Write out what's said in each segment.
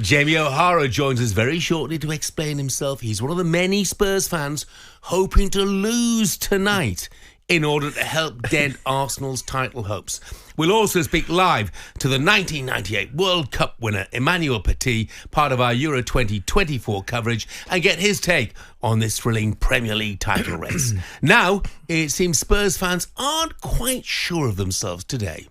Jamie O'Hara joins us very shortly to explain himself. He's one of the many Spurs fans hoping to lose tonight in order to help dent Arsenal's title hopes. We'll also speak live to the 1998 World Cup winner, Emmanuel Petit, part of our Euro 2024 coverage, and get his take on this thrilling Premier League title race. Now, it seems Spurs fans aren't quite sure of themselves today.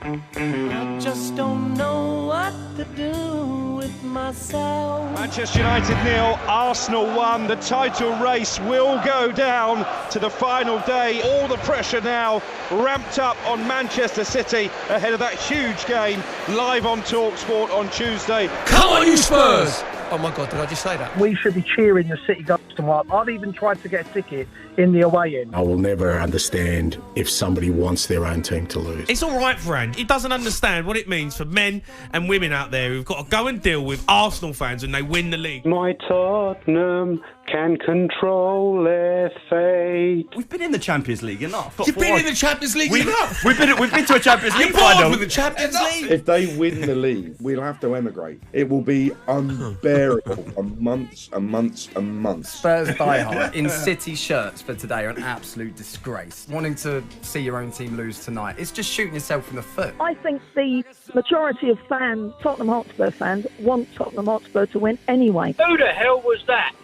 I just don't know what to do with myself. Manchester United 0, Arsenal 1. The title race will go down to the final day. All the pressure now ramped up on Manchester City ahead of that huge game live on talkSPORT on Tuesday. Come on, you Spurs! Oh my God, did I just say that? We should be cheering the City goals tomorrow. I've even tried to get a ticket in the away end. I will never understand if somebody wants their own team to lose. It's all right, Fran. He doesn't understand what it means for men and women out there who've got to go and deal with Arsenal fans when they win the league. My Tottenham can control their fate. We've been in the Champions League enough. You've been in the Champions League enough? We've been to a Champions League You're bored final. with the Champions League? If they win the league, we'll have to emigrate. It will be unbearable for months and months and months. Spurs diehard in City shirts for today are an absolute disgrace. Wanting to see your own team lose tonight, it's just shooting yourself in the foot. I think the majority of fans, Tottenham Hotspur fans, want Tottenham Hotspur to win anyway. Who the hell was that?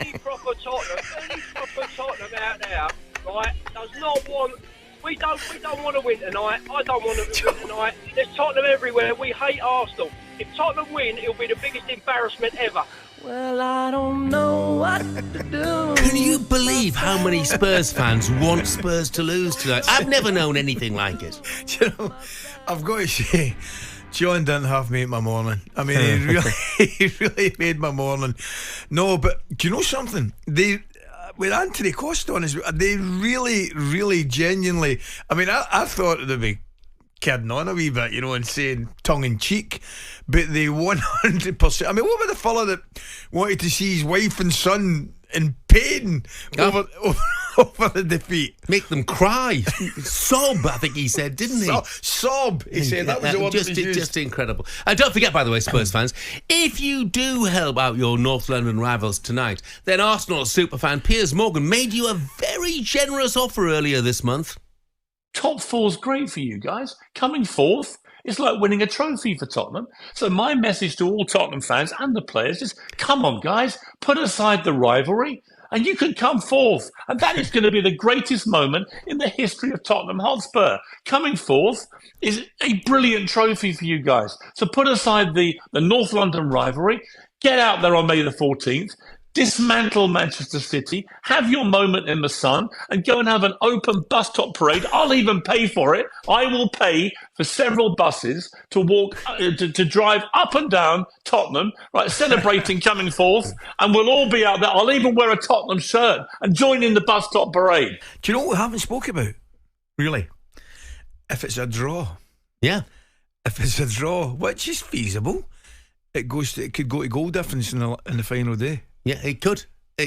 any proper Tottenham out there, right, does not want... We don't want to win tonight. I don't want to win tonight. There's Tottenham everywhere. We hate Arsenal. If Tottenham win, it'll be the biggest embarrassment ever. Well, I don't know what to do. Can you believe how many Spurs fans want Spurs to lose tonight? I've never known anything like it. Do you know, I've got to say, John didn't half make my morning. I mean, he really made my morning. No, but do you know something? With Anthony Costa on his, they really genuinely, I mean, I thought they'd be kidding on a wee bit, you know, and saying tongue in cheek, but they 100%. I mean, what about the fella that wanted to see his wife and son in pain over the defeat? Make them cry. Sob, I think he said, didn't he? Sob, he said. That was the word that was used. Just incredible. And don't forget, by the way, Spurs fans, if you do help out your North London rivals tonight, then Arsenal superfan Piers Morgan made you a very generous offer earlier this month. Top four's great for you guys. Coming fourth is like winning a trophy for Tottenham. So my message to all Tottenham fans and the players is, come on, guys, put aside the rivalry and you can come fourth. And that is going to be the greatest moment in the history of Tottenham Hotspur. Coming fourth is a brilliant trophy for you guys. So put aside the North London rivalry, get out there on May the 14th, dismantle Manchester City, have your moment in the sun, and go and have an open bus top parade. I'll even pay for it. I will pay for several buses to walk, to drive up and down Tottenham, right, celebrating coming fourth, and we'll all be out there. I'll even wear a Tottenham shirt and join in the bus top parade. Do you know what we haven't spoke about? Really? If it's a draw. Yeah. If it's a draw, which is feasible, it could go to goal difference in the final day. Yeah, it could. But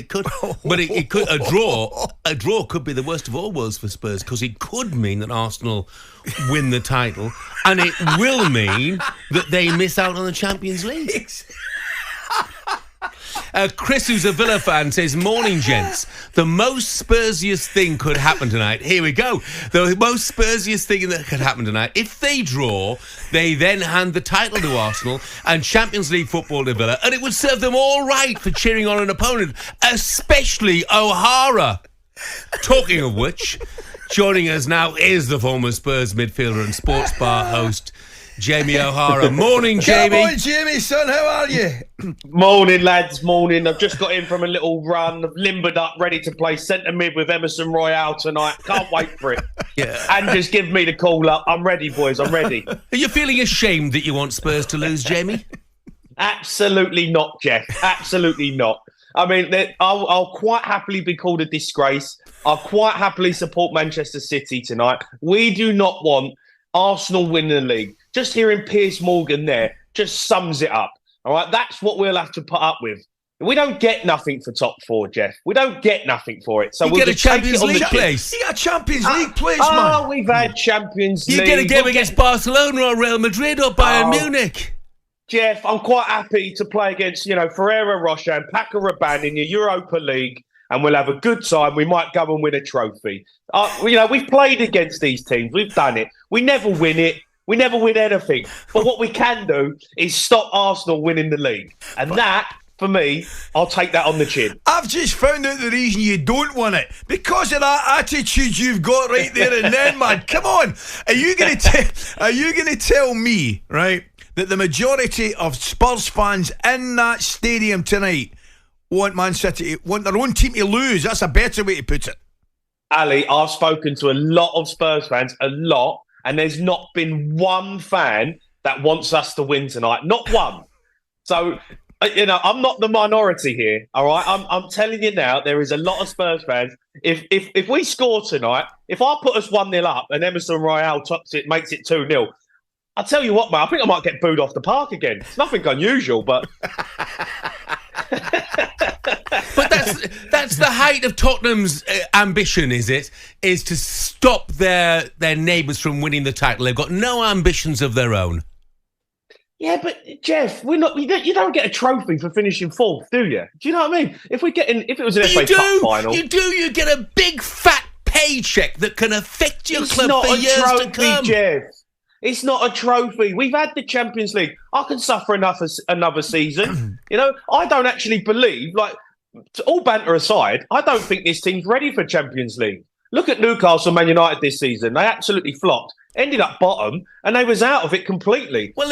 it could. A draw could be the worst of all worlds for Spurs, because it could mean that Arsenal win the title, and it will mean that they miss out on the Champions League. Chris, who's a Villa fan, says, morning, gents. The most Spursiest thing could happen tonight. Here we go. The most Spursiest thing that could happen tonight. If they draw, they then hand the title to Arsenal and Champions League football to Villa, and it would serve them all right for cheering on an opponent, especially O'Hara. Talking of which, joining us now is the former Spurs midfielder and sports bar host, Jamie O'Hara. Morning, Jamie. Come on, Jamie, son, how are you? Morning, lads, morning. I've just got in from a little run. I've limbered up, ready to play centre mid with Emerson Royale tonight. Can't wait for it. Yeah. And just give me the call up. I'm ready, boys, I'm ready. Are you feeling ashamed that you want Spurs to lose, Jamie? Absolutely not, Jeff. Absolutely not. I mean, I'll quite happily be called a disgrace. I'll quite happily support Manchester City tonight. We do not want Arsenal winning the league. Just hearing Piers Morgan there just sums it up. All right, that's what we'll have to put up with. We don't get nothing for top four, Jeff. We don't get nothing for it. So you we'll get a Champions League place. You got a Champions League place, man. Oh, we've had Champions League. You get a game against Barcelona or Real Madrid or Bayern Munich. Jeff, I'm quite happy to play against, Ferreira Rocher and Paco Rabanne in your Europa League, and we'll have a good time. We might go and win a trophy. We've played against these teams. We've done it. We never win it. We never win anything. But what we can do is stop Arsenal winning the league. And that, for me, I'll take that on the chin. I've just found out the reason you don't want it. Because of that attitude you've got right there and then, man. Come on. Are you going to tell me, right, that the majority of Spurs fans in that stadium tonight want Man City, want their own team to lose? That's a better way to put it. Ali, I've spoken to a lot of Spurs fans, and there's not been one fan that wants us to win tonight. Not one. So, I'm not the minority here, all right? I'm telling you now, there is a lot of Spurs fans. If we score tonight, if I put us 1-0 up and Emerson Royale tops it, makes it 2-0, I'll tell you what, mate, I think I might get booed off the park again. It's nothing unusual, but... But that's the height of Tottenham's ambition, is it? Is to stop their neighbours from winning the title. They've got no ambitions of their own. Yeah, but Jeff, we're not. You don't get a trophy for finishing fourth, do you? Do you know what I mean? If it was an FA Cup final, you do. You get a big fat paycheck that can affect your club for years to come. Jeff. It's not a trophy. We've had the Champions League. I can suffer another season. I don't actually believe, all banter aside, I don't think this team's ready for Champions League. Look at Newcastle, Man United this season. They absolutely flopped, ended up bottom, and they was out of it completely. Well,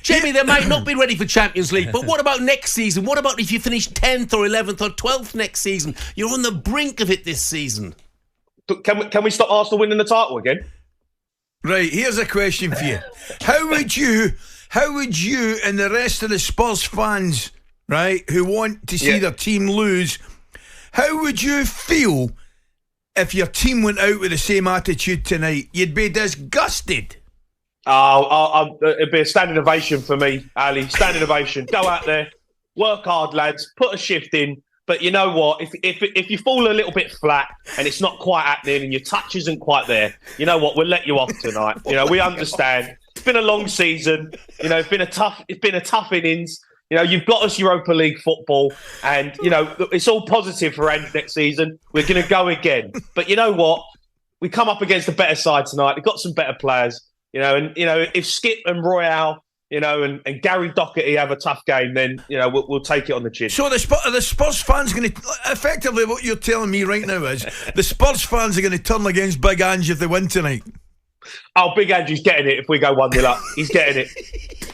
Jamie, they might not be ready for Champions League, but what about next season? What about if you finish 10th or 11th or 12th next season? You're on the brink of it this season. Can we stop Arsenal winning the title again? Right, here's a question for you. How would you and the rest of the Spurs fans, right, who want to see their team lose, how would you feel if your team went out with the same attitude tonight? You'd be disgusted. It'd be a standing ovation for me, Ali. Standing ovation. Go out there, work hard, lads, put a shift in. But you know what? If you fall a little bit flat and it's not quite happening and your touch isn't quite there, you know what? We'll let you off tonight. We understand. It's been a long season. It's been a tough innings. You've got us Europa League football, and it's all positive for end next season. We're going to go again. But you know what? We come up against a better side tonight. We've got some better players. If Skip and Royale, and Gary Doherty have a tough game, then we'll take it on the chin. So the Spurs fans going to effectively, what you're telling me right now is the Spurs fans are going to turn against Big Ange if they win tonight. Oh, Big Ange's getting it if we go 1-0 up. He's getting it.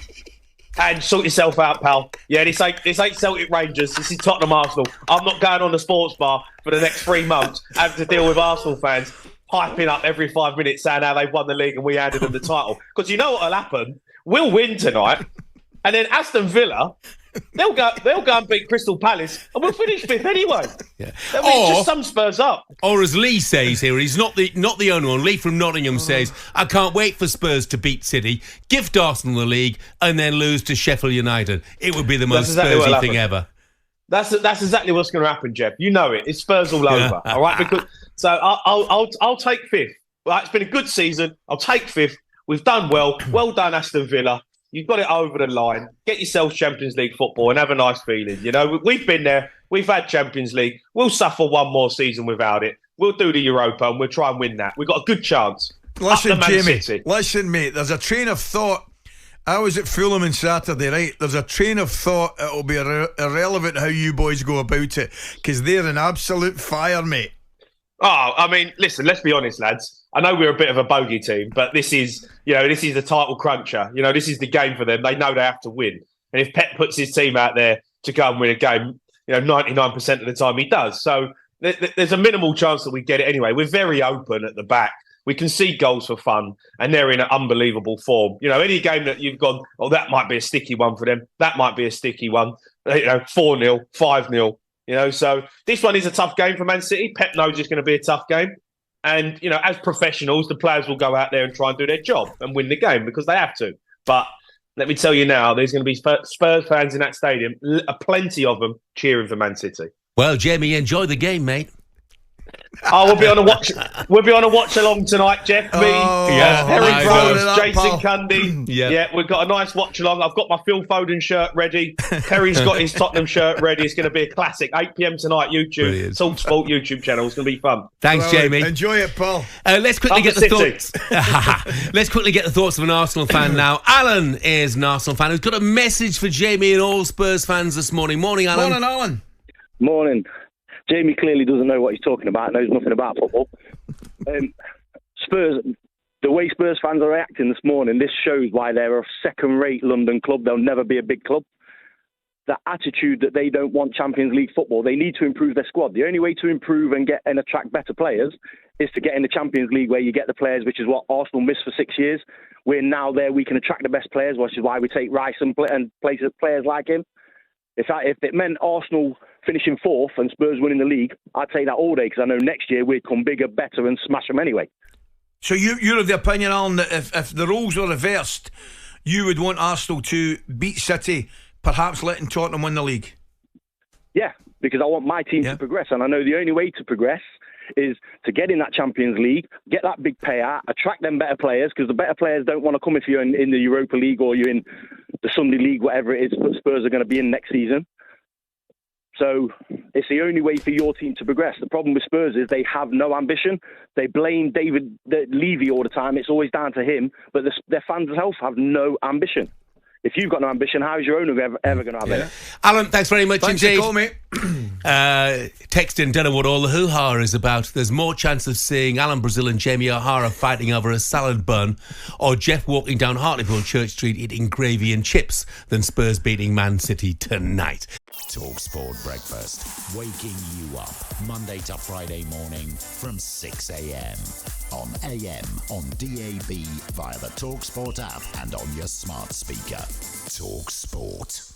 And sort yourself out, pal. Yeah, this ain't Celtic Rangers. This is Tottenham Arsenal. I'm not going on the sports bar for the next 3 months having to deal with Arsenal fans piping up every 5 minutes saying how they've won the league and we handed them the title. Because you know what'll happen? We'll win tonight, and then Aston Villa, they'll go and beat Crystal Palace, and we'll finish fifth anyway. Yeah. Just some Spurs up. Or as Lee says here, he's not the only one. Lee from Nottingham says, I can't wait for Spurs to beat City, gift Arsenal the league, and then lose to Sheffield United. It would be the most Spursy thing ever. That's exactly what's going to happen, Jeff. You know it. It's Spurs all over. All right, so I'll take fifth. Right, it's been a good season. I'll take fifth. We've done well. Well done, Aston Villa. You've got it over the line. Get yourself Champions League football and have a nice feeling. We've been there. We've had Champions League. We'll suffer one more season without it. We'll do the Europa and we'll try and win that. We've got a good chance. Listen, Jamie. Listen, mate. There's a train of thought. I was at Fulham on Saturday, right? There's a train of thought. It'll be irrelevant how you boys go about it because they're an absolute fire, mate. Oh, I mean, listen, let's be honest, lads. I know we're a bit of a bogey team, but this is the title cruncher. This is the game for them. They know they have to win. And if Pep puts his team out there to go and win a game, 99% of the time he does. So there's a minimal chance that we get it anyway. We're very open at the back. We concede goals for fun, and they're in an unbelievable form. Any game that you've gone, that might be a sticky one for them. That might be a sticky one. 4-0, 5-0. So this one is a tough game for Man City. Pep knows it's going to be a tough game. And, as professionals, the players will go out there and try and do their job and win the game because they have to. But let me tell you now, there's going to be Spurs fans in that stadium, plenty of them cheering for Man City. Well, Jamie, enjoy the game, mate. Oh, we'll be on a watch. We'll be on a watch along tonight, Jeff. Me, Harry Rose, Jason Cundy. Yeah, we've got a nice watch along. I've got my Phil Foden shirt ready. Terry's got his Tottenham shirt ready. It's going to be a classic. 8 p.m. tonight. YouTube, talkSPORT YouTube channel. It's going to be fun. Thanks, Jamie. Enjoy it, Paul. Let's quickly get the thoughts. Let's quickly get the thoughts of an Arsenal fan now. Alan is an Arsenal fan who's got a message for Jamie and all Spurs fans this morning. Morning, Alan. Morning, Alan. Morning. Jamie clearly doesn't know what he's talking about, knows nothing about football. Spurs, the way Spurs fans are reacting this morning, this shows why they're a second-rate London club. They'll never be a big club. The attitude that they don't want Champions League football, they need to improve their squad. The only way to improve and get and attract better players is to get in the Champions League where you get the players, which is what Arsenal missed for 6 years. We're now there, we can attract the best players, which is why we take Rice and players like him. If it meant Arsenal finishing fourth and Spurs winning the league, I'd take that all day because I know next year we'd come bigger, better and smash them anyway. So you're of the opinion, Alan, that if the roles were reversed, you would want Arsenal to beat City, perhaps letting Tottenham win the league? Yeah, because I want my team to progress, and I know the only way to progress is to get in that Champions League, get that big payout, attract them better players, because the better players don't want to come if you're in the Europa League or you're in the Sunday League, whatever it is Spurs are going to be in next season. So it's the only way for your team to progress. The problem with Spurs is they have no ambition. They blame David Levy all the time. It's always down to him, but their fans themselves have no ambition. If you've got no ambition, how is your owner ever going to have it? Alan, thanks very much indeed. Thanks for calling, mate. Texting, don't know what all the hoo-ha is about. There's more chance of seeing Alan Brazil and Jamie O'Hara fighting over a salad bun or Jeff walking down Hartlepool Church Street eating gravy and chips than Spurs beating Man City tonight. talkSPORT Breakfast, waking you up Monday to Friday morning from 6 a.m. on AM, on DAB, via the talkSPORT app and on your smart speaker. talkSPORT.